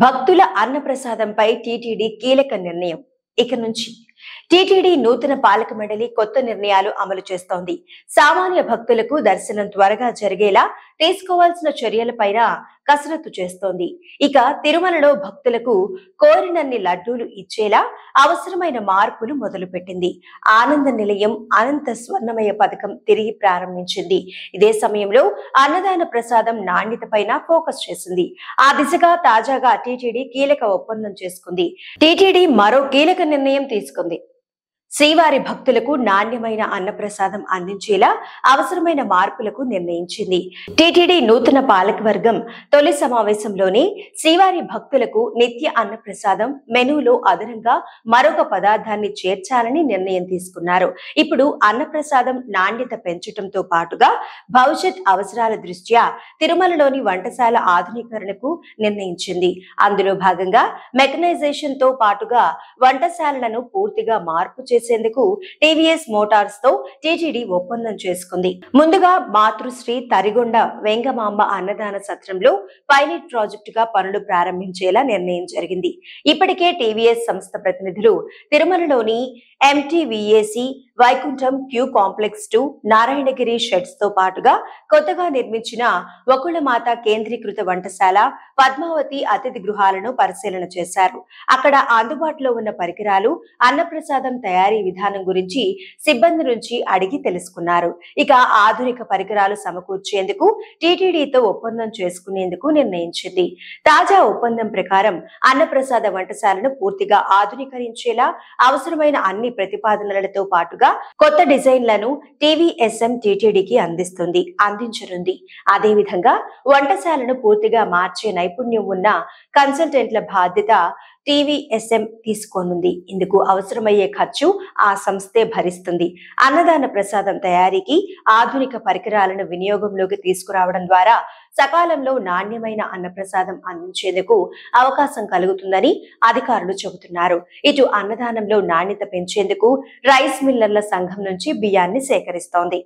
భక్తుల అన్నప్రసాదంపై టీటీడీ కీలక నిర్ణయం. ఇక నుంచి టీటీడీ నూతన పాలక మండలి కొత్త నిర్ణయాలు అమలు చేస్తోంది. సామాన్య భక్తులకు దర్శనం త్వరగా జరిగేలా తీసుకోవాల్సిన చర్యలపైన కసరత్తు చేస్తోంది. ఇక తిరుమలలో భక్తులకు కోరినన్ని లడ్డూలు ఇచ్చేలా అవసరమైన మార్పులు మొదలుపెట్టింది. ఆనంద నిలయం అనంత స్వర్ణమయ పథకం తిరిగి ప్రారంభించింది. ఇదే సమయంలో అన్నదాన ప్రసాదం నాణ్యతపైన ఫోకస్ చేసింది. ఆ దిశగా తాజాగా టీటీడీ కీలక ఒప్పందం చేసుకుంది. టీటీడీ మరో కీలక నిర్ణయం తీసుకుంది. శ్రీవారి భక్తులకు నాణ్యమైన అన్నప్రసాదం అందించేలా అవసరమైన మార్పులకు నిర్ణయించింది. టీటీడీ నూతన పాలకవర్గం తొలి సమావేశంలోనే శ్రీవారి భక్తులకు నిత్య అన్నప్రసాదం మెనూలో అదనంగా మరొక పదార్థాన్ని చేర్చాలని నిర్ణయం తీసుకున్నారు. ఇప్పుడు అన్నప్రసాదం నాణ్యత పెంచడంతో పాటుగా భవిష్యత్ అవసరాల దృష్ట్యా తిరుమలలోని వంటశాల ఆధునీకరణకు నిర్ణయించింది. అందులో భాగంగా మెకనైజేషన్ తో పాటుగా వంటశాలలను పూర్తిగా మార్పు చేసేందుకు టీవీఎస్ మోటార్స్ తో టీటీడీ ఒప్పందం చేసుకుంది. ముందుగా మాతృశ్రీ తరిగొండ వెంగమాంబ అన్నదాన సత్రంలో పైలట్ ప్రాజెక్టుగా పనులు ప్రారంభించేలా నిర్ణయం జరిగింది. ఇప్పటికే టీవీఎస్ సంస్థ ప్రతినిధులు తిరుమలలోని MTVAC Vaikuntham queue complex 2 Narayanagiri sheds తో పాటుగా కొత్తగా నిర్మించిన వకుళమాత కేంద్రీకృత వంటశాల పద్మావతి అతిథి గృహాలను పరిశీలన చేశారు. అక్కడ అందుబాటులో ఉన్న పరికరాలు అన్నప్రసాదం తయారీ విధానం గురించి సిబ్బంది నుంచి అడిగి తెలుసుకున్నారు. ఇక ఆధునిక పరికరాలు సమకూర్చేందుకు టీటీడీతో ఒప్పందం చేసుకునేందుకు నిర్ణయించింది. తాజా ఒప్పందం ప్రకారం అన్నప్రసాద వంటశాలను పూర్తిగా ఆధునీకరించేలా అవసరమైన అన్ని ప్రతిపాదనలతో పాటుగా కొత్త డిజైన్లను టీవీఎస్ఎం టీటీడీకి అందించనుంది. అదేవిధంగా వంటశాలను పూర్తిగా మార్చే నైపుణ్యం ఉన్న కన్సల్టెంట్ల బాధ్యత టీవీఎస్ఎం తీసుకోనుంది. ఇందుకు అవసరమయ్యే ఖర్చు ఆ సంస్థే భరిస్తుంది. అన్నదాన ప్రసాదం తయారీకి ఆధునిక పరికరాలను వినియోగంలోకి తీసుకురావడం ద్వారా సకాలంలో నాణ్యమైన అన్నప్రసాదం అందించేందుకు అవకాశం కలుగుతుందని అధికారులు చెబుతున్నారు. ఇటు అన్నదానంలో నాణ్యత పెంచేందుకు రైస్ మిల్లర్ల సంఘం నుంచి బియ్యాన్ని సేకరిస్తోంది.